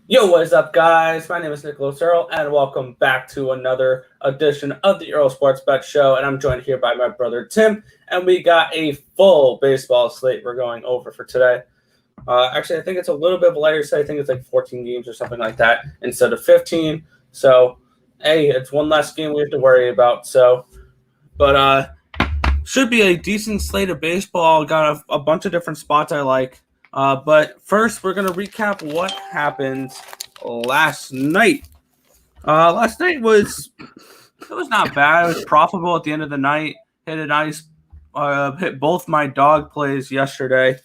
Yo, what is up, guys? My name is Nicholas Earle, and welcome back to another edition of the Earle Sports Bet Show. And I'm joined here by my brother Tim, and we got a full baseball slate we're going over for today. Actually, I think it's a little bit of a lighter slate. I think it's like 14 games or something like that instead of 15. So, hey, it's one less game we have to worry about. But should be a decent slate of baseball. Got a bunch of different spots I like. But first, we're going to recap what happened last night. Last night was not bad. It was profitable at the end of the night. Hit both my dog plays yesterday.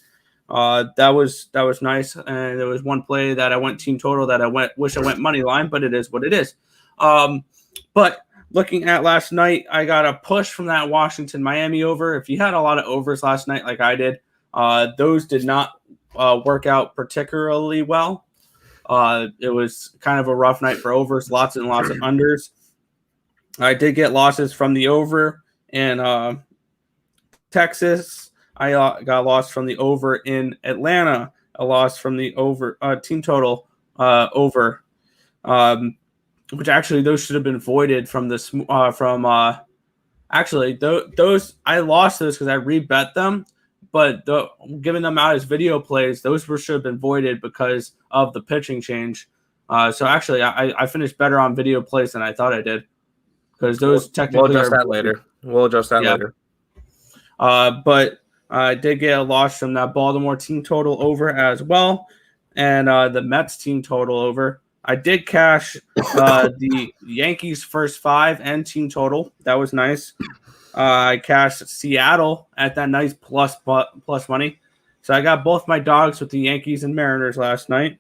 That was nice. And there was one play that I went team total that wish I went money line, but it is what it is. But looking at last night, I got a push from that Washington-Miami over. If you had a lot of overs last night like I did, those did not work out particularly well. It was kind of a rough night for overs, lots and lots of unders. I did get losses from the over in Texas. I got lost from the over in Atlanta, a loss from the over team total over, which actually those should have been voided from this actually those I lost those because I rebet them. But giving them out as video plays, those should have been voided because of the pitching change. So actually, I finished better on video plays than I thought I did because those technically we'll adjust that later. We'll adjust that later. But I did get a loss from that Baltimore team total over as well, and the Mets team total over. I did cash the Yankees first five and team total. That was nice. I cashed Seattle at that nice plus money. So I got both my dogs with the Yankees and Mariners last night.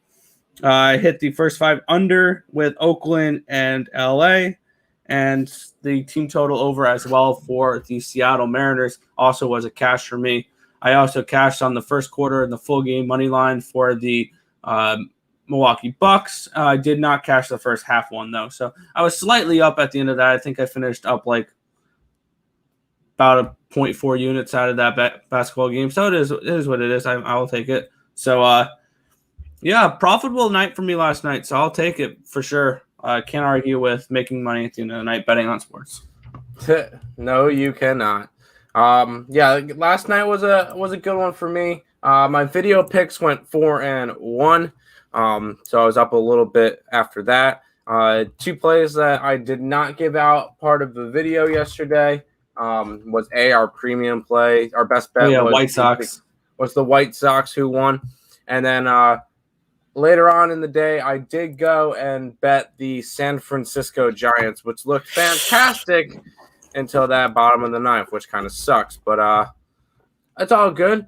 I hit the first five under with Oakland and LA, and the team total over as well for the Seattle Mariners also was a cash for me. I also cashed on the first quarter and the full game money line for the Milwaukee Bucks. I did not cash the first half one though. So I was slightly up at the end of that. I think I finished up like about a 0.4 units out of that basketball game. So it is what it is. I'll take it. So, yeah, profitable night for me last night. So I'll take it for sure. I can't argue with making money at the end of the night betting on sports. No, you cannot. Yeah, last night was a good one for me. My video picks went 4-1. So I was up a little bit after that. Two plays that I did not give out part of the video yesterday. Was our premium play. Our best bet was White Sox. Was the White Sox who won. And then later on in the day, I did go and bet the San Francisco Giants, which looked fantastic until that bottom of the ninth, which kind of sucks. But it's all good.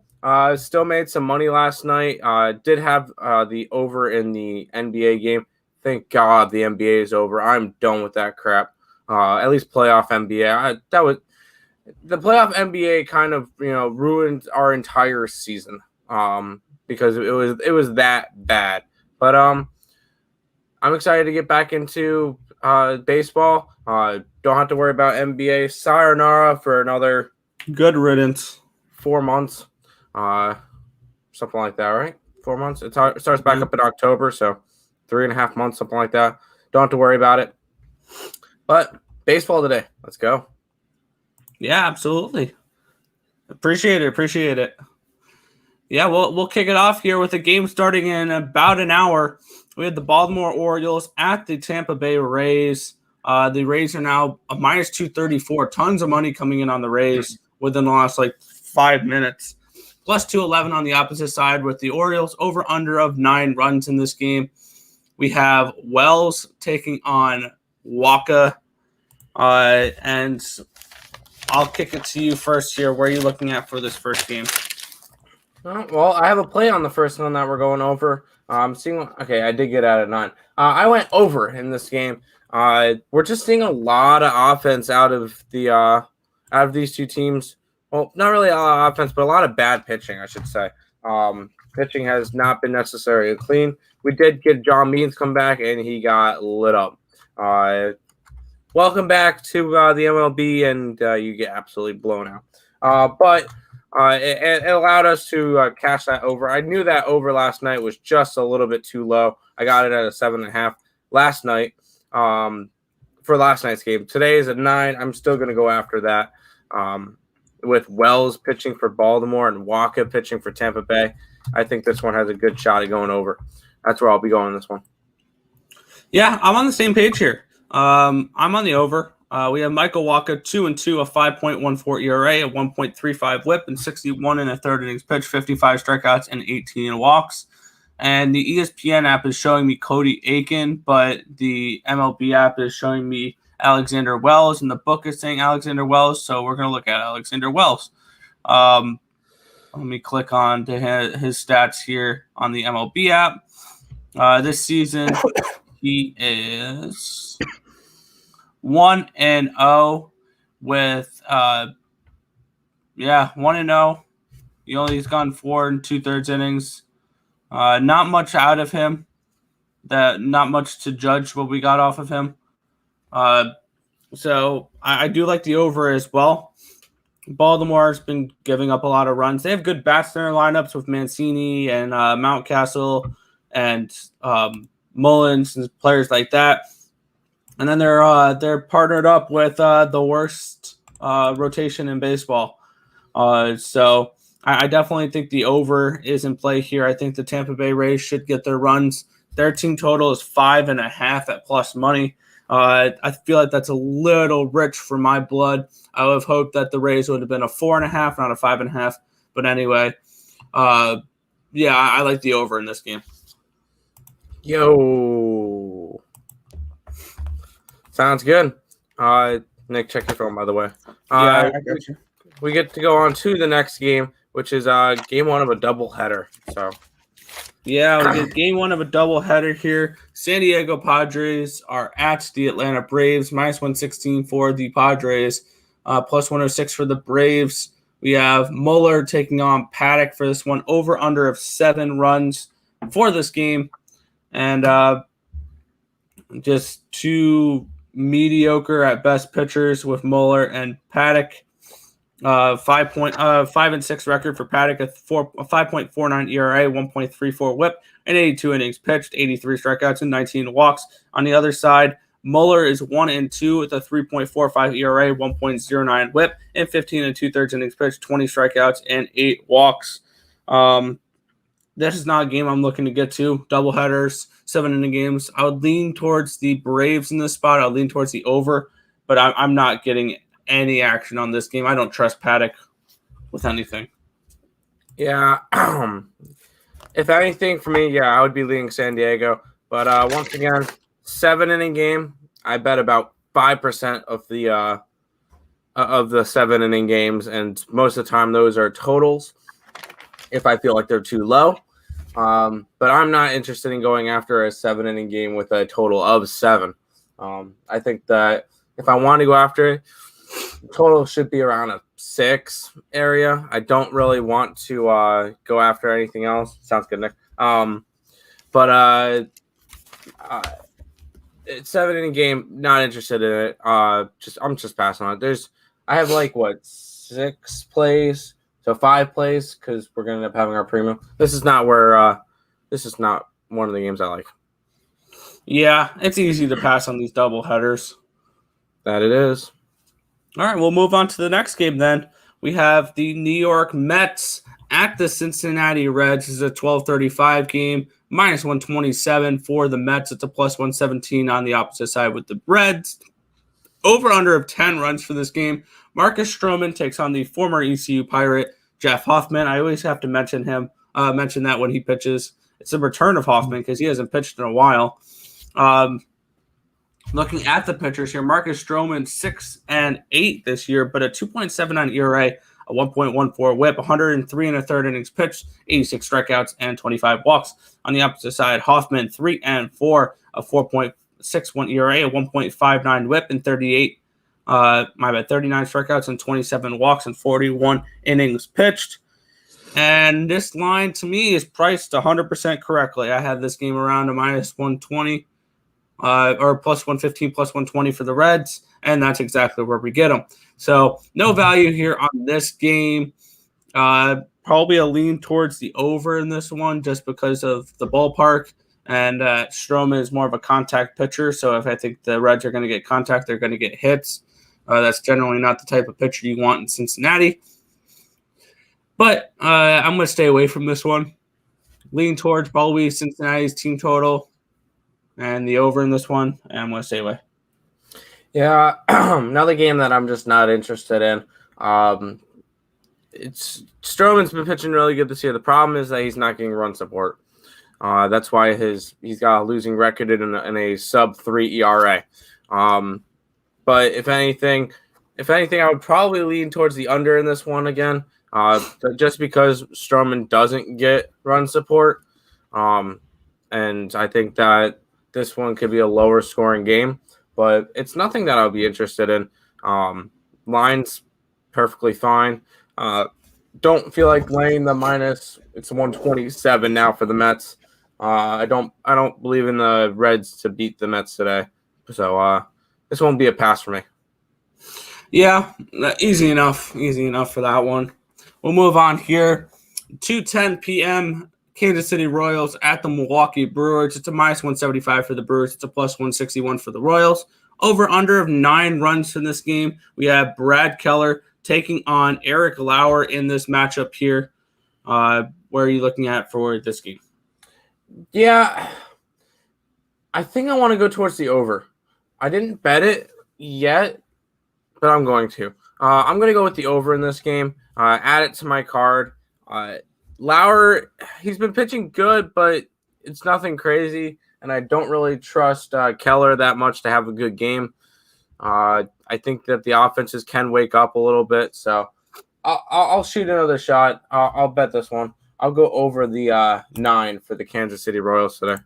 Still made some money last night. Did have the over in the NBA game. Thank God the NBA is over. I'm done with that crap. At least playoff NBA. The playoff NBA kind of, ruined our entire season because it was that bad. But I'm excited to get back into baseball. Don't have to worry about NBA. Sayonara for another good riddance. 4 months, something like that, right? 4 months. It starts back up in October, so 3.5 months, something like that. Don't have to worry about it. But baseball today. Let's go. Yeah, absolutely. Appreciate it. Yeah, we'll kick it off here with a game starting in about an hour. We had the Baltimore Orioles at the Tampa Bay Rays. The Rays are now a minus 234. Tons of money coming in on the Rays within the last 5 minutes. Plus 211 on the opposite side with the Orioles over under of 9 runs in this game. We have Wells taking on Waka. And I'll kick it to you first here. Where are you looking at for this first game? Well, I have a play on the first one that we're going over. I'm seeing. Okay, I did get out at 9. I went over in this game. We're just seeing a lot of offense out of these two teams. Well, not really a lot of offense, but a lot of bad pitching, I should say. Pitching has not been necessarily clean. We did get John Means come back, and he got lit up. Welcome back to the MLB, and you get absolutely blown out. But It allowed us to cash that over. I knew that over last night was just a little bit too low. I got it at a 7.5 last night for last night's game. Today is at 9. I'm still going to go after that. With Wells pitching for Baltimore and Walker pitching for Tampa Bay, I think this one has a good shot at going over. That's where I'll be going this one. Yeah, I'm on the same page here. I'm on the over. We have Michael Walker 2-2, a 5.14 ERA, a 1.35 WHIP, and 61 and a third innings pitched, 55 strikeouts, and 18 walks. And the ESPN app is showing me Cody Aiken, but the MLB app is showing me Alexander Wells, and the book is saying Alexander Wells, so we're going to look at Alexander Wells. Let me click on to his stats here on the MLB app. This season, he is 1-0 with 1-0. He's gone 4 2/3 innings. Not much out of him. Not much to judge what we got off of him. So I do like the over as well. Baltimore has been giving up a lot of runs. They have good bats in their lineups with Mancini and Mountcastle and Mullins and players like that. And then they're partnered up with the worst rotation in baseball. So I definitely think the over is in play here. I think the Tampa Bay Rays should get their runs. Their team total is 5.5 at plus money. I feel like that's a little rich for my blood. I would have hoped that the Rays would have been a 4.5, not a 5.5. But anyway, I like the over in this game. Yo. Sounds good. Nick, check your phone, by the way. I got you. We get to go on to the next game, which is game 1 of a doubleheader. So, yeah, we get game 1 of a doubleheader here. San Diego Padres are at the Atlanta Braves, -116 for the Padres, +106 for the Braves. We have Muller taking on Paddock for this one, over/under of 7 runs for this game, and just 2 mediocre at best pitchers with Muller and Paddock. 5.6 record for Paddock, a 5.49 ERA, 1.34 WHIP, and 82 innings pitched, 83 strikeouts, and 19 walks. On the other side, Muller is 1-2 with a 3.45 ERA, 1.09 WHIP, and 15 2/3 innings pitched, 20 strikeouts, and 8 walks. This is not a game I'm looking to get to. Doubleheaders, 7-inning games. I would lean towards the Braves in this spot. I would lean towards the over, but I'm not getting any action on this game. I don't trust Paddock with anything. Yeah. If anything for me, I would be leaning San Diego. But once again, 7-inning game. I bet about 5% of the 7-inning games, and most of the time those are totals if I feel like they're too low. But I'm not interested in going after a 7-inning game with a total of 7. I think that if I want to go after it, the total should be around a 6 area. I don't really want to go after anything else. Sounds good, Nick. It's 7-inning game. Not interested in it. I'm just passing on it. I have 6 plays, so 5 plays because we're gonna end up having our premium. This is not one of the games I like. Yeah, it's easy to pass on these double headers. That it is. All right, we'll move on to the next game then. We have the New York Mets at the Cincinnati Reds. This is a 12:35 game, -127 for the Mets. It's a +117 on the opposite side with the Reds. Over/under of 10 runs for this game. Marcus Stroman takes on the former ECU Pirate, Jeff Hoffman. I always have to mention that when he pitches. It's the return of Hoffman because he hasn't pitched in a while. Looking at the pitchers here, Marcus Stroman 6-8 this year, but a 2.79 ERA, a 1.14 WHIP, 103 1/3 innings pitched, 86 strikeouts, and 25 walks. On the opposite side, Hoffman 3-4, a 4.61 ERA, a 1.59 WHIP, and 39 strikeouts and 27 walks and 41 innings pitched. And this line to me is priced 100% correctly. I had this game around a -120. Or +115, +120 for the Reds, and that's exactly where we get them. So no value here on this game. Probably a lean towards the over in this one just because of the ballpark. And Stroman is more of a contact pitcher. So if I think the Reds are going to get contact, they're going to get hits. That's generally not the type of pitcher you want in Cincinnati. But I'm going to stay away from this one. Lean towards probably Cincinnati's team total and the over in this one. And I'm going to stay away. Yeah, another game that I'm just not interested in. It's Stroman's been pitching really good this year. The problem is that he's not getting run support. That's why he's got a losing record in a sub-3 ERA. But if anything, I would probably lean towards the under in this one again, just because Stroman doesn't get run support. And I think that this one could be a lower scoring game, but it's nothing that I'll be interested in. Line's perfectly fine. Don't feel like laying the minus. It's 127 now for the Mets. I don't believe in the Reds to beat the Mets today. So this won't be a pass for me. Yeah, easy enough for that one. We'll move on here. 2:10 p.m. Kansas City Royals at the Milwaukee Brewers. It's a minus 175 for the Brewers. It's a plus 161 for the Royals. Over under of 9 runs in this game. We have Brad Keller taking on Eric Lauer in this matchup here. Where are you looking at for this game? Yeah, I think I want to go towards the over. I didn't bet it yet, but I'm going to. I'm going to go with the over in this game. Add it to my card. Lauer, he's been pitching good, but it's nothing crazy, and I don't really trust Keller that much to have a good game. I think that the offenses can wake up a little bit, so I'll shoot another shot. I'll bet this one. I'll go over the 9 for the Kansas City Royals today.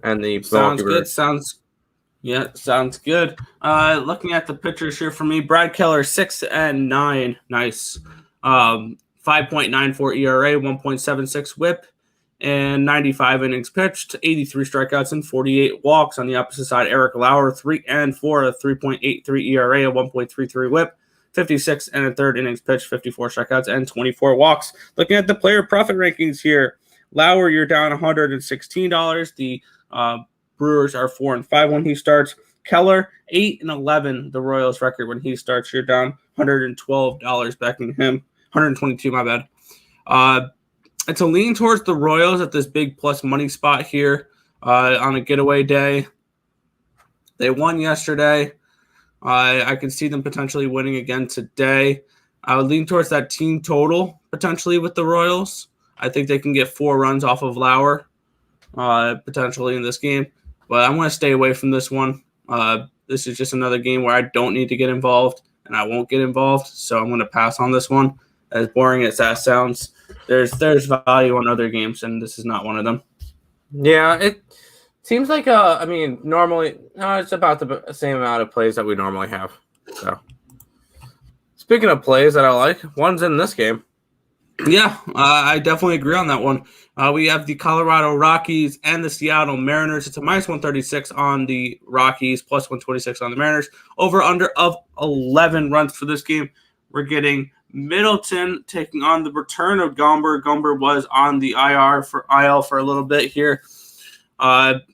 And the sounds good. Sounds good. Looking at the pitchers here for me, Brad Keller 6-9, nice. 5.94 ERA, 1.76 WHIP, and 95 innings pitched, 83 strikeouts and 48 walks. On the opposite side, Eric Lauer 3-4, a 3.83 ERA, a 1.33 WHIP. 56 and a third innings pitched, 54 strikeouts, and 24 walks. Looking at the player profit rankings here, Lauer, you're down $116. The Brewers are 4-5 when he starts. Keller, 8-11, the Royals record when he starts. You're down $112 backing him. 122, my bad. It's a lean towards the Royals at this big plus money spot here on a getaway day. They won yesterday. I can see them potentially winning again today. I would lean towards that team total potentially with the Royals. I think they can get 4 runs off of Lauer potentially in this game. But I'm going to stay away from this one. This is just another game where I don't need to get involved, and I won't get involved. So I'm going to pass on this one. As boring as that sounds, there's value on other games, and this is not one of them. Yeah, it seems like normally it's about the same amount of plays that we normally have. So, speaking of plays that I like, one's in this game. Yeah, I definitely agree on that one. We have the Colorado Rockies and the Seattle Mariners. It's a minus 136 on the Rockies, plus 126 on the Mariners. Over under of 11 runs for this game. We're getting Middleton taking on the return of Gomber. Gomber was on the IL for a little bit here.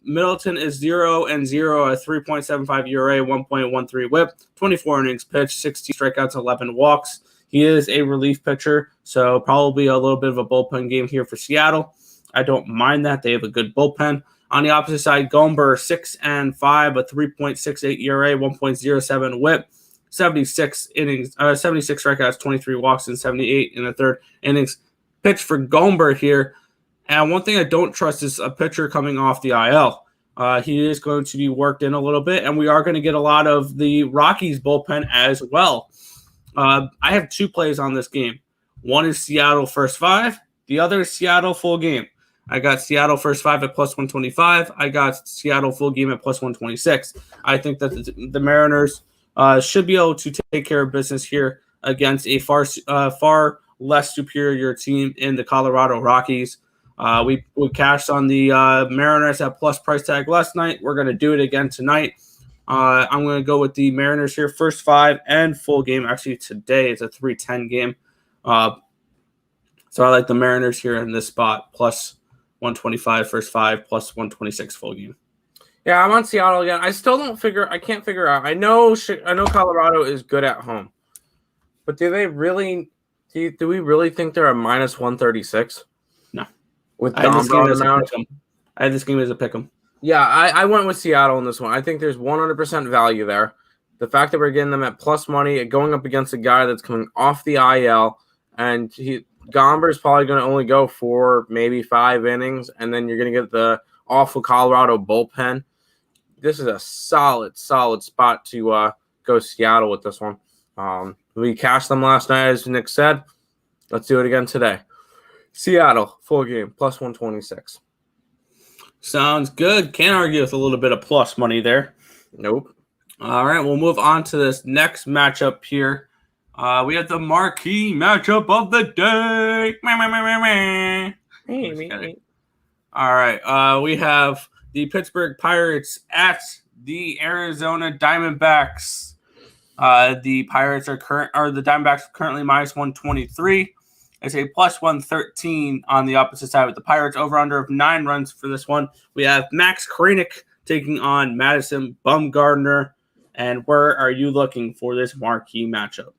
Middleton is 0-0, a 3.75 ERA, 1.13 WHIP, 24 innings pitched, 60 strikeouts, 11 walks. He is a relief pitcher, so probably a little bit of a bullpen game here for Seattle. I don't mind that. They have a good bullpen. On the opposite side, Gomber 6-5, a 3.68 ERA, 1.07 WHIP. 76 strikeouts, 23 walks, and 78 in the third innings pitch for Gomber here. And one thing I don't trust is a pitcher coming off the IL. He is going to be worked in a little bit, and we are going to get a lot of the Rockies bullpen as well. I have 2 plays on this game. One is Seattle first 5. The other is Seattle full game. I got Seattle first 5 at plus 125. I got Seattle full game at plus 126. I think that the Mariners should be able to take care of business here against a far less superior team in the Colorado Rockies. We cashed on the Mariners at plus price tag last night. We're going to do it again tonight. I'm going to go with the Mariners here. First 5 and full game. Actually, today it's a 3:10 game. So I like the Mariners here in this spot. Plus 125 first 5, plus 126 full game. Yeah, I'm on Seattle again. I can't figure out. I know Colorado is good at home. But do we really think they're a minus 136? No. With I had this game as a pick 'em. Yeah, I went with Seattle in this one. I think there's 100% value there. The fact that we're getting them at plus money, going up against a guy that's coming off the IL, and Gomber is probably going to only go 4, maybe 5 innings, and then you're going to get the awful Colorado bullpen. This is a solid spot to go Seattle with this one. We cashed them last night, as Nick said. Let's do it again today. Seattle, full game, plus 126. Sounds good. Can't argue with a little bit of plus money there. Nope. All right, we'll move on to this next matchup here. We have the marquee matchup of the day. All right, we have the Pittsburgh Pirates at the Arizona Diamondbacks. The Diamondbacks are currently minus 123. It's a plus 113 on the opposite side with the Pirates. Over under of 9 runs for this one. We have Max Kranick taking on Madison Bumgarner. And where are you looking for this marquee matchup?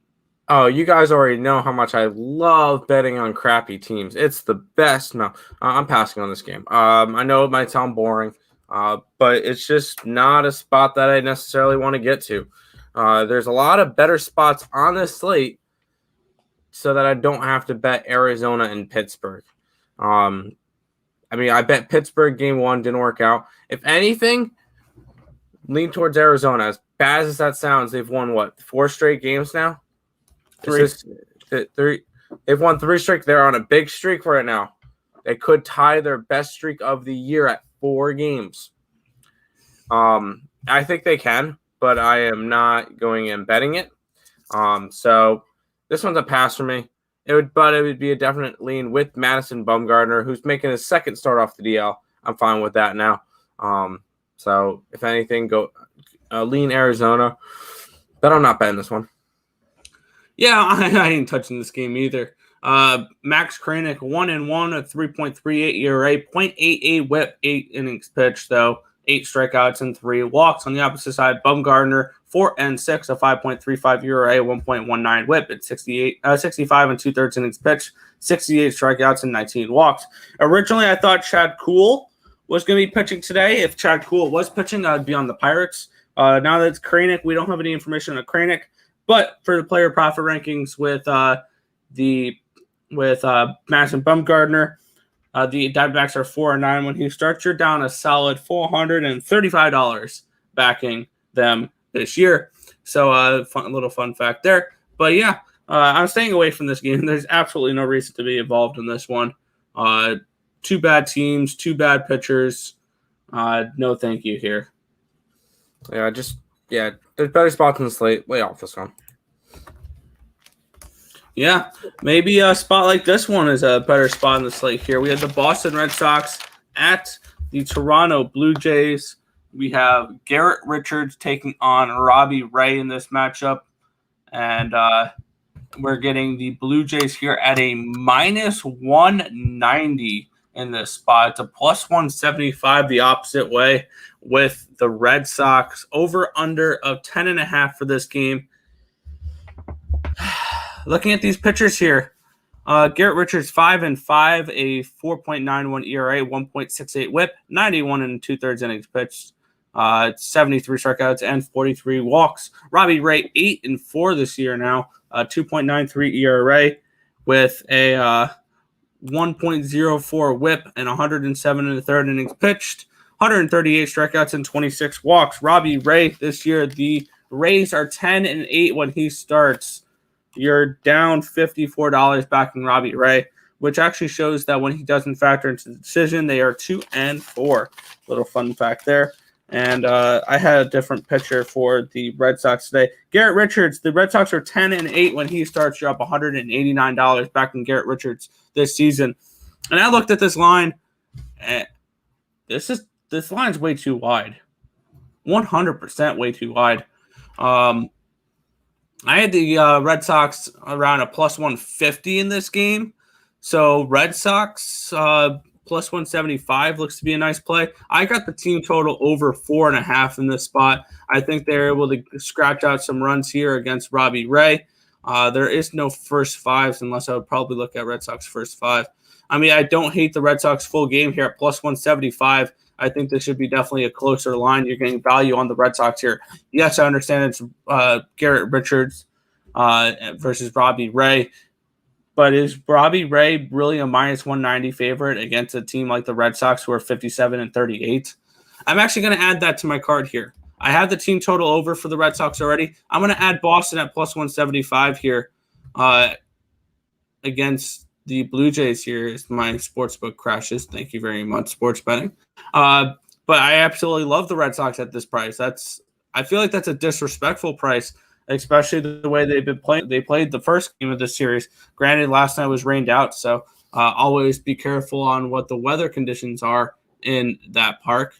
Oh, you guys already know how much I love betting on crappy teams. It's the best. No, I'm passing on this game. I know it might sound boring, but it's just not a spot that I necessarily want to get to. There's a lot of better spots on this slate so that I don't have to bet Arizona and Pittsburgh. I bet Pittsburgh game 1 didn't work out. If anything, lean towards Arizona. As bad as that sounds, they've won, 4 straight games now? 3. They've won 3 straight. They're on a big streak right now. They could tie their best streak of the year at 4 games. I think they can, but I am not going and betting it. So this one's a pass for me. It would be a definite lean with Madison Bumgarner, who's making his second start off the DL. I'm fine with that now. So if anything, go lean Arizona, but I'm not betting this one. Yeah, I ain't touching this game either. Max Kranick, 1-1, a 3.38 ERA, 0.88 WHIP, 8 innings pitched, though, 8 strikeouts and 3 walks. On the opposite side, Bumgarner, 4-6, a 5.35 ERA, 1.19 WHIP at 65 and 2/3 innings pitched, 68 strikeouts and 19 walks. Originally, I thought Chad Kuhl was going to be pitching today. If Chad Kuhl was pitching, I'd be on the Pirates. Now that it's Kranick, we don't have any information on Kranick. But for the player profit rankings with Madison Bumgarner, the Diamondbacks are 4-9 when he starts. You're down a solid $435 backing them this year. So little fun fact there. But yeah, I'm staying away from this game. There's absolutely no reason to be involved in this one. 2 bad teams, 2 bad pitchers. No thank you here. Yeah, there's better spots in the slate. Lay off this one. Yeah, maybe a spot like this one is a better spot in the slate here. We have the Boston Red Sox at the Toronto Blue Jays. We have Garrett Richards taking on Robbie Ray in this matchup. And we're getting the Blue Jays here at a minus 190 in this spot. It's a plus 175 the opposite way with the Red Sox. Over under of 10.5 for this game. Looking at these pitchers here, Garrett Richards 5-5, a 4.91 ERA, 1.68 WHIP, 91 and 2/3 innings pitched, 73 strikeouts and 43 walks. Robbie Ray 8-4 this year now, 2.93 ERA with a 1.04 WHIP and 107 and 1/3 innings pitched, 138 strikeouts and 26 walks. Robbie Ray this year, the Rays are 10-8 when he starts. You're down $54 backing Robbie Ray, which actually shows that when he doesn't factor into the decision, they are 2-4. Little fun fact there. And I had a different pitcher for the Red Sox today. Garrett Richards, the Red Sox are 10-8 when he starts. You're up $189 backing Garrett Richards this season. And I looked at this line. This line's way too wide. 100% way too wide. I had the Red Sox around a plus 150 in this game. So Red Sox plus 175 looks to be a nice play. I got the team total over 4.5 in this spot. I think they're able to scratch out some runs here against Robbie Ray. There is no first fives unless I would probably look at Red Sox first five. I mean, I don't hate the Red Sox full game here at plus 175. I think this should be definitely a closer line. You're getting value on the Red Sox here. Yes, I understand it's Garrett Richards versus Robbie Ray. But is Robbie Ray really a minus 190 favorite against a team like the Red Sox who are 57-38? I'm actually going to add that to my card here. I have the team total over for the Red Sox already. I'm going to add Boston at plus 175 here against the Blue Jays here as my sportsbook crashes. Thank you very much, sports betting. But I absolutely love the Red Sox at this price. I feel like that's a disrespectful price, especially the way they've been playing. They played the first game of this series. Granted, last night was rained out, so always be careful on what the weather conditions are in that park.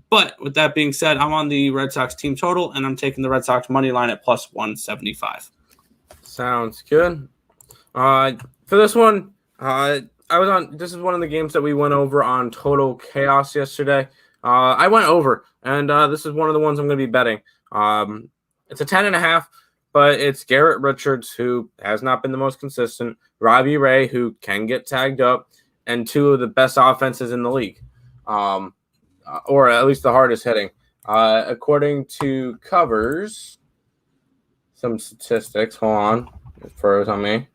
But with that being said, I'm on the Red Sox team total, and I'm taking the Red Sox money line at plus 175. Sounds good. For this one, this is one of the games that we went over on Total Chaos yesterday. I went over, and this is one of the ones I'm going to be betting. It's a 10.5, but it's Garrett Richards, who has not been the most consistent, Robbie Ray, who can get tagged up, and two of the best offenses in the league, or at least the hardest hitting. According to Covers, some statistics. Hold on. It froze on me.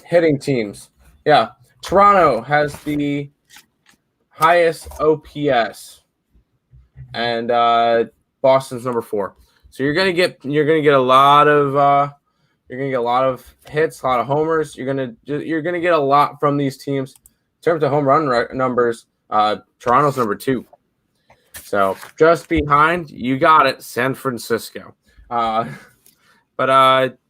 Hitting teams. Yeah. Toronto has the highest OPS, and Boston's number 4. So you're gonna get a lot of hits, a lot of homers. You're gonna get a lot from these teams. In terms of home run numbers, Toronto's number 2. So just behind, you got it, San Francisco. But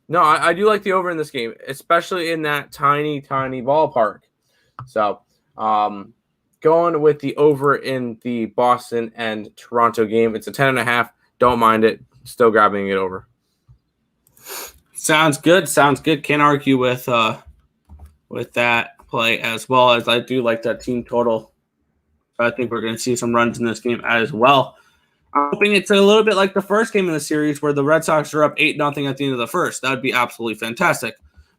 no, I do like the over in this game, especially in that tiny ballpark. So going with the over in the Boston and Toronto game. It's a 10.5. Don't mind it. Still grabbing it over. Sounds good. Can't argue with that play, as well as I do like that team total. I think we're going to see some runs in this game as well. I'm hoping it's a little bit like the first game of the series where the Red Sox are up 8-0 at the end of the first. That would be absolutely fantastic.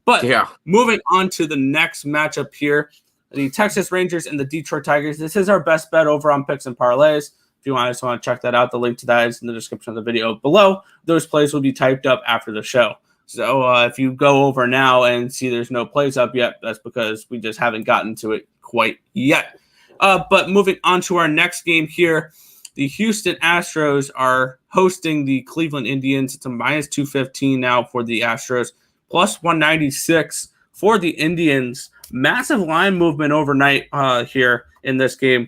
But moving on to the next matchup here, the Texas Rangers and the Detroit Tigers. This is our best bet over on Picks and Parleys. If you just want to check that out, the link to that is in the description of the video below. Those plays will be typed up after the show. So if you go over now and see there's no plays up yet, that's because we just haven't gotten to it quite yet. But moving on to our next game here, the Houston Astros are hosting the Cleveland Indians. It's a minus 215 now for the Astros, plus 196 for the Indians. Massive line movement overnight here in this game.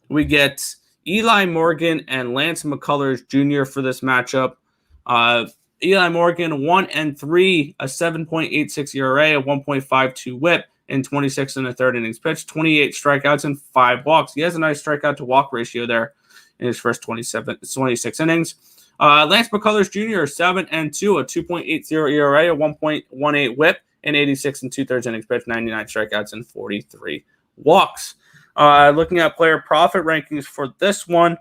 We get Eli Morgan and Lance McCullers Jr. for this matchup. Eli Morgan, 1-3, a 7.86 ERA, a 1.52 WHIP, in 26 and a third innings pitched, 28 strikeouts and 5 walks. He has a nice strikeout to walk ratio there in his first 26 innings. Lance McCullers Jr., 7-2, a 2.80 ERA, a 1.18 WHIP, in 86 and 2/3 innings pitched, 99 strikeouts and 43 walks. Looking at player profit rankings for this one,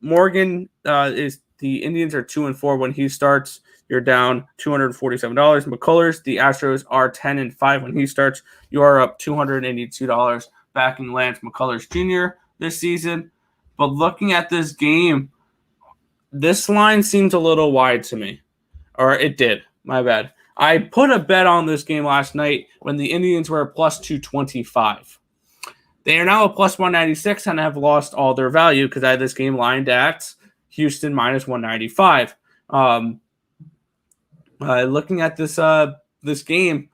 Morgan is the Indians are 2-4 when he starts. You're down $247. McCullers, the Astros are 10-5 when he starts. You are up $282 backing Lance McCullers Jr. this season. But looking at this game, this line seems a little wide to me. Or it did. My bad. I put a bet on this game last night when the Indians were a plus 225. They are now a plus 196 and have lost all their value because I had this game lined at Houston minus 195. Looking at this game,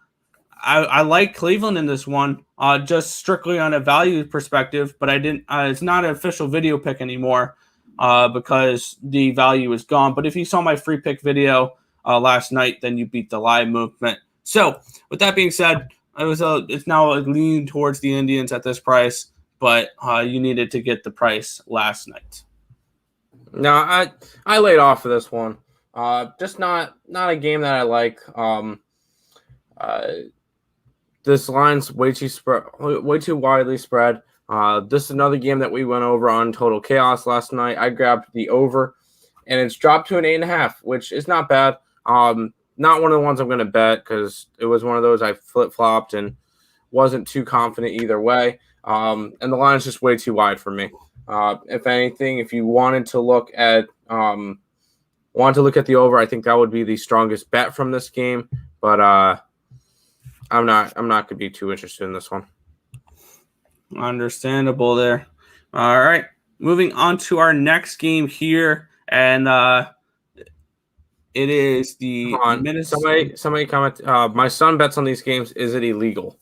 I like Cleveland in this one, just strictly on a value perspective. But I didn't. It's not an official video pick anymore because the value is gone. But if you saw my free pick video last night, then you beat the live movement. So with that being said, it's now leaning towards the Indians at this price. but you needed to get the price last night. No, I laid off for this one. Just not a game that I like. This line's way too widely spread. This is another game that we went over on Total Chaos last night. I grabbed the over, and it's dropped to an 8.5, which is not bad. Not one of the ones I'm going to bet because it was one of those I flip-flopped and wasn't too confident either way. And the line is just way too wide for me. If anything, if you wanted to look at the over, I think that would be the strongest bet from this game. But I'm not going to be too interested in this one. Understandable there. All right, moving on to our next game here, and it is the somebody comment. My son bets on these games. Is it illegal?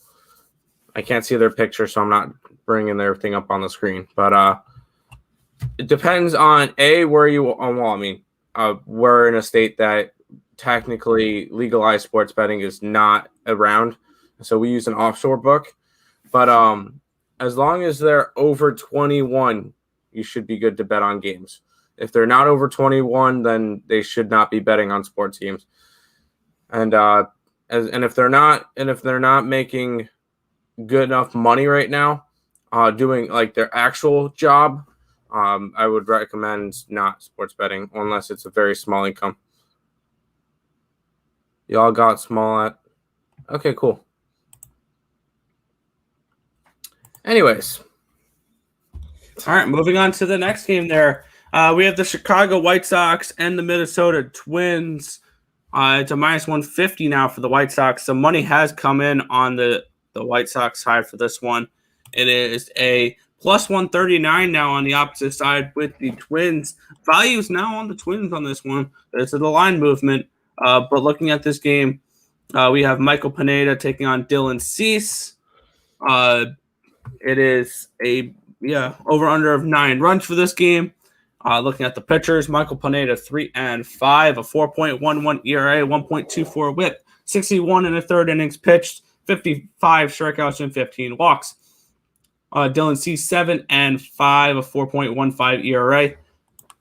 I can't see their picture, so I'm not bringing their thing up on the screen. But it depends on where you. Well, I mean, we're in a state that technically legalized sports betting is not around, so we use an offshore book. But as long as they're over 21, you should be good to bet on games. If they're not over 21, then they should not be betting on sports games. And if they're not making good enough money right now, doing like their actual job, I would recommend not sports betting unless it's a very small income. Y'all got small at. Okay, cool. Anyways. All right, moving on to the next game there. We have the Chicago White Sox and the Minnesota Twins. It's a minus 150 now for the White Sox. The money has come in on the White Sox side for this one. It is a plus 139 now on the opposite side with the Twins. Value is now on the Twins on this one. It's a line movement. But looking at this game, we have Michael Pineda taking on Dylan Cease. It is a over-under of 9 runs for this game. Looking at the pitchers, Michael Pineda 3-5, a 4.11 ERA, 1.24 WHIP, 61 and a third innings pitched, 55 strikeouts and 15 walks. Dylan Cease 7-5, a 4.15 ERA,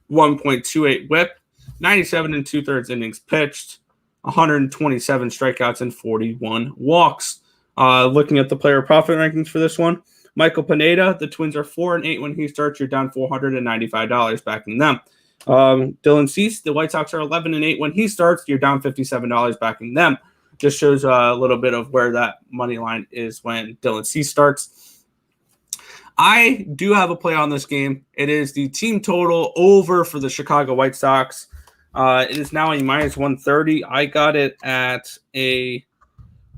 1.28 WHIP, 97 and 2/3 innings pitched, 127 strikeouts and 41 walks. Looking at the player profit rankings for this one, Michael Pineda, the Twins are 4-8 when he starts. You're down $495 backing them. Dylan Cease, the White Sox are 11-8 when he starts. You're down $57 backing them. Just shows a little bit of where that money line is when Dylan Cease starts. I do have a play on this game. It is the team total over for the Chicago White Sox. It is now a minus 130. I got it at a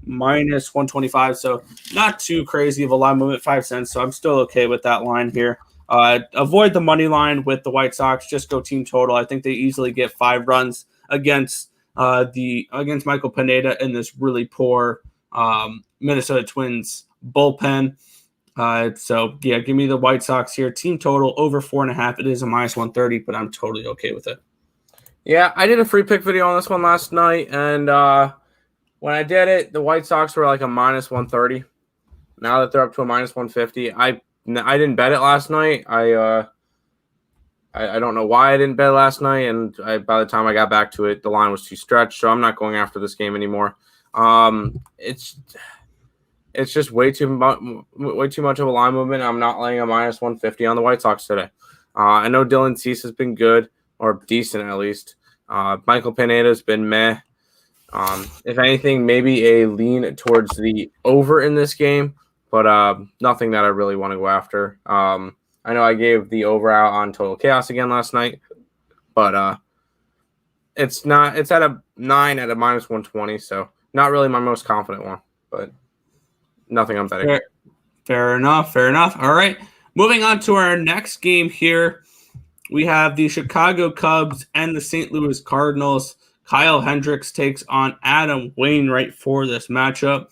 minus 125, so not too crazy of a line movement, 5 cents, so I'm still okay with that line here. Avoid the money line with the White Sox, just go team total. I think they easily get 5 runs against Michael Pineda in this really poor Minnesota Twins bullpen. So yeah, give me the White Sox here. Team total over 4.5. It is a minus 130, but I'm totally okay with it. Yeah, I did a free pick video on this one last night, and when I did it, the White Sox were like a minus 130. Now that they're up to a minus 150, I didn't bet it last night. I don't know why I didn't bet last night, and by the time I got back to it, the line was too stretched, so I'm not going after this game anymore. It's just way too much of a line movement. I'm not laying a minus 150 on the White Sox today. I know Dylan Cease has been good, or decent at least. Michael Pineda's been meh. If anything, maybe a lean towards the over in this game, but nothing that I really want to go after. I know I gave the over out on Total Chaos again last night, but it's at a 9 at a minus 120, so not really my most confident one, but nothing I'm betting. Fair enough. All right, moving on to our next game here. We have the Chicago Cubs and the St. Louis Cardinals. Kyle Hendricks takes on Adam Wainwright for this matchup.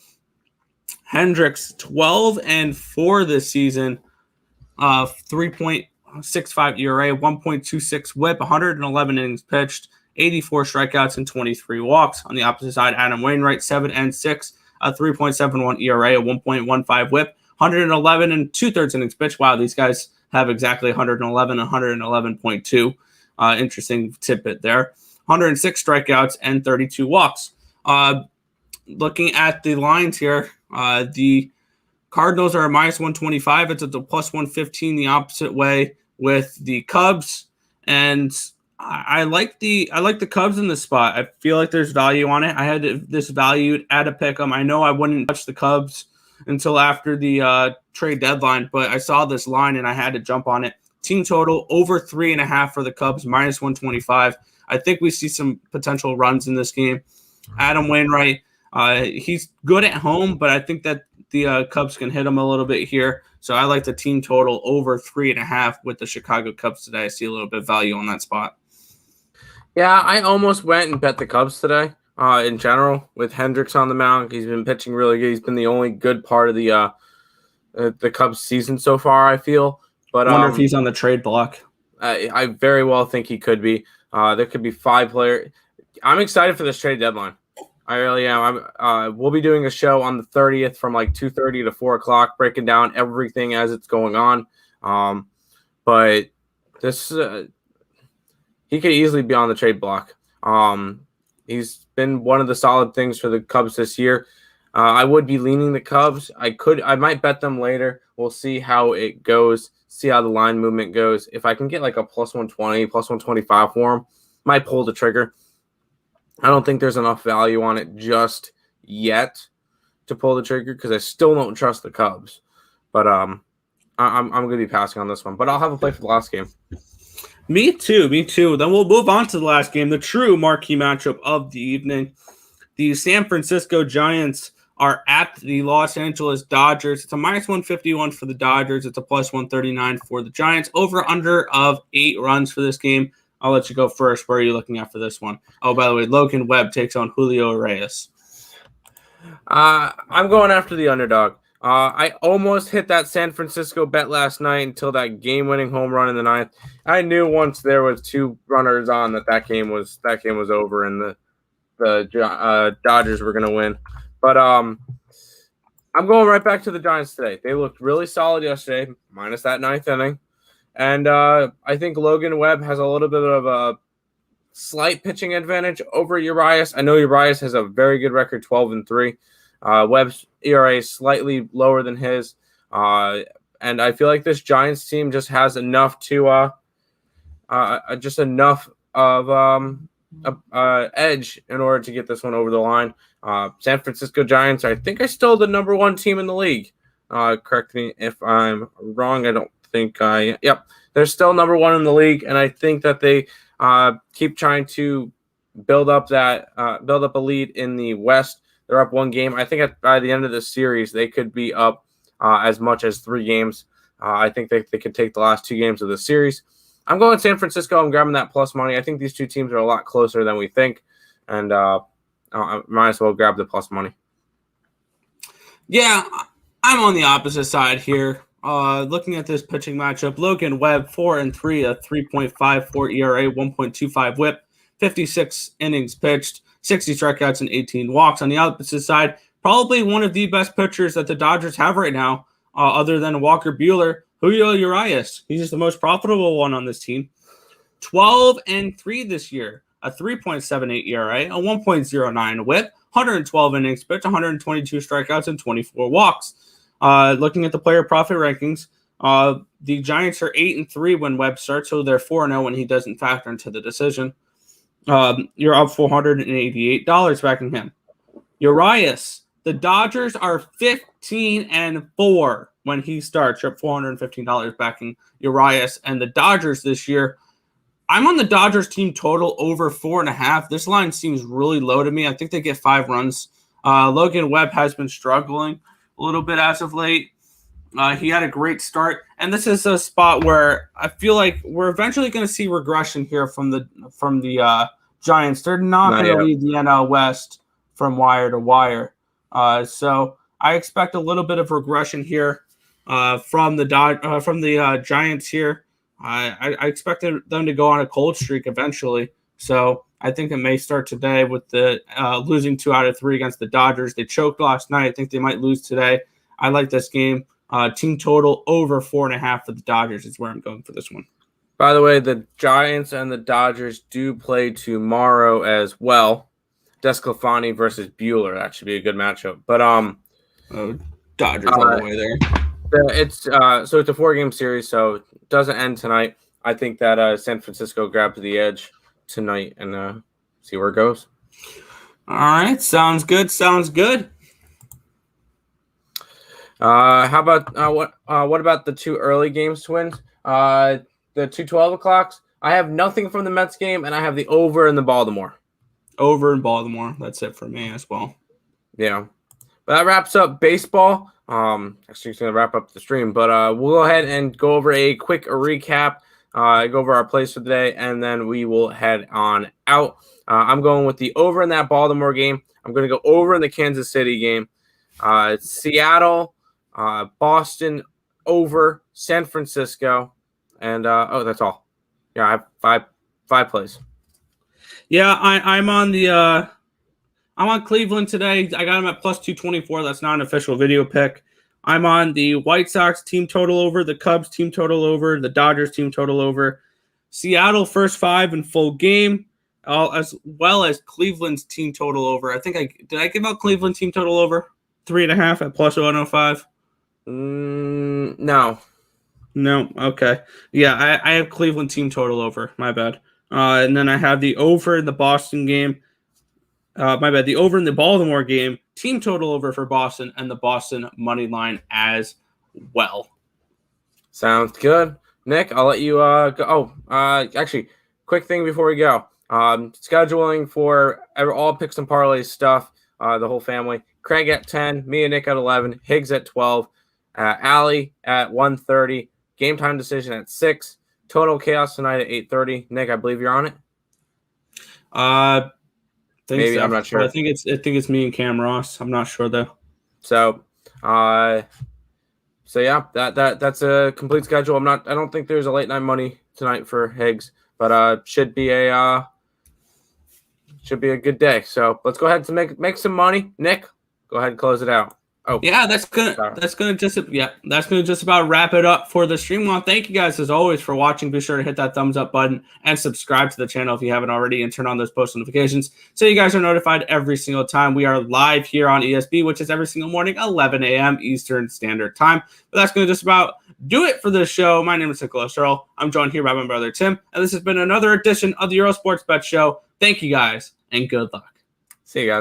Hendricks 12-4 this season, 3.65 ERA, 1.26 WHIP, 111 innings pitched, 84 strikeouts and 23 walks. On the opposite side, Adam Wainwright 7-6, a 3.71 ERA, a 1.15 WHIP, 111 and 2/3 innings pitched. Wow, these guys have exactly 111 and 111.2. Interesting tidbit there. 106 strikeouts and 32 walks. Looking at the lines here, the Cardinals are a minus 125. It's at the plus 115 the opposite way with the Cubs. And I like the Cubs in this spot. I feel like there's value on it. I had this valued at a pick 'em. I know I wouldn't touch the Cubs until after the trade deadline, but I saw this line and I had to jump on it. Team total over 3.5 for the Cubs, minus 125. I think we see some potential runs in this game. Adam Wainwright, he's good at home, but I think that the Cubs can hit him a little bit here. So I like the team total over 3.5 with the Chicago Cubs today. I see a little bit of value on that spot. Yeah, I almost went and bet the Cubs today. In general, with Hendricks on the mound, he's been pitching really good. He's been the only good part of the Cubs season so far, I feel. But I wonder if he's on the trade block. I very well think he could be. There could be 5 players. I'm excited for this trade deadline. I really am. We'll be doing a show on the 30th from like 2:30 to 4 o'clock, breaking down everything as it's going on. But this he could easily be on the trade block. He's been one of the solid things for the Cubs this year. I would be leaning the Cubs. I might bet them later. We'll see how it goes. See how the line movement goes. If I can get like a plus 120, plus 125 for him, might pull the trigger. I don't think there's enough value on it just yet to pull the trigger because I still don't trust the Cubs. But I'm going to be passing on this one. But I'll have a play for the last game. Me too. Then we'll move on to the last game, the true marquee matchup of the evening. The San Francisco Giants are at the Los Angeles Dodgers. It's a minus 151 for the Dodgers. It's a plus 139 for the Giants. Over under of 8 runs for this game. I'll let you go first. Where are you looking at for this one? Oh, by the way, Logan Webb takes on Julio Reyes. I'm going after the underdog. I almost hit that San Francisco bet last night until that game-winning home run in the 9th. I knew once there was 2 runners on that game was over and the Dodgers were going to win. But I'm going right back to the Giants today. They looked really solid yesterday, minus that 9th inning. And I think Logan Webb has a little bit of a slight pitching advantage over Urias. I know Urias has a very good record, 12-3. Webb's ERA is slightly lower than his. And I feel like this Giants team just has enough to edge in order to get this one over the line. San Francisco Giants, I think, are still the number 1 team in the league. Correct me if I'm wrong. I don't think they're still number 1 in the league, and I think that they keep trying to build up a lead in the West. They're up 1 game. I think by the end of the series, they could be up as much as 3 games. I think they could take the last 2 games of the series. I'm going San Francisco. I'm grabbing that plus money. I think these 2 teams are a lot closer than we think, and I might as well grab the plus money. Yeah, I'm on the opposite side here. Looking at this pitching matchup, Logan Webb, 4-3, a 3.54 ERA, 1.25 WHIP, 56 innings pitched, 60 strikeouts and 18 walks. On the opposite side, probably one of the best pitchers that the Dodgers have right now, other than Walker Buehler, Julio Urias. He's just the most profitable one on this team. 12-3 this year, a 3.78 ERA, a 1.09 WHIP, 112 innings pitched, 122 strikeouts and 24 walks. Looking at the player profit rankings, the Giants are 8-3 when Webb starts, so they're 4-0 when he doesn't factor into the decision. You're up $488 backing him. Urias, the Dodgers are 15-4 when he starts. You're up $415 backing Urias. And the Dodgers this year, I'm on the Dodgers team total over 4.5. This line seems really low to me. I think they get 5 runs. Logan Webb has been struggling a little bit as of late. He had a great start, and this is a spot where I feel like we're eventually going to see regression here from the Giants. They're not going to lead the NL West from wire to wire. So I expect a little bit of regression here from the Giants here. I expected them to go on a cold streak eventually. So I think it may start today with the losing 2 out of 3 against the Dodgers. They choked last night. I think they might lose today. I like this game Team total over 4.5 for the Dodgers is where I'm going for this one. By the way, the Giants and the Dodgers do play tomorrow as well. Desclafani versus Bueller. That should be a good matchup. But Dodgers all the way there. It's a 4-game series, so it doesn't end tonight. I think that San Francisco grabs the edge tonight and see where it goes. All right, sounds good. How about what about the 2 early games, Twins? The 2 12 o'clocks. I have nothing from the Mets game, and I have the over in the Baltimore. Over in Baltimore. That's it for me as well. Yeah, but that wraps up baseball. Actually, it's gonna wrap up the stream, but we'll go ahead and go over a quick recap. Go over our plays for the day, and then we will head on out. I'm going with the over in that Baltimore game. I'm going to go over in the Kansas City game. Seattle, Boston over, San Francisco, and that's all. Yeah, I have five plays. Yeah, I'm on the I'm on Cleveland today. I got them at plus 224. That's not an official video pick. I'm on the White Sox team total over, the Cubs team total over, the Dodgers team total over, Seattle first 5 in full game, as well as Cleveland's team total over. I think did I give out Cleveland team total over 3.5 at plus 105? No. Okay. Yeah, I have Cleveland team total over. My bad. And then I have the over in the Boston game. My bad. The over in the Baltimore game, team total over for Boston, and the Boston money line as well. Sounds good. Nick, I'll let you go. Actually, quick thing before we go. Scheduling for all picks and parlays stuff, the whole family. Craig at 10, me and Nick at 11, Higgs at 12, Allie at 1:30, game time decision at 6, total chaos tonight at 8:30. Nick, I believe you're on it. Maybe, I'm not sure. I think it's me and Cam Ross. I'm not sure though. So yeah, that's a complete schedule. I don't think there's a late night money tonight for Higgs, but should be a good day. So let's go ahead and make some money. Nick, go ahead and close it out. Oh yeah, that's gonna just about wrap it up for the stream. Well, thank you guys as always for watching. Be sure to hit that thumbs up button and subscribe to the channel if you haven't already, and turn on those post notifications so you guys are notified every single time we are live here on ESB, which is every single morning, 11 a.m. Eastern Standard Time. But that's gonna just about do it for this show. My name is Nicholas Earle. I'm joined here by my brother Tim, and this has been another edition of the Earle Sports Bet Show. Thank you guys, and good luck. See you guys.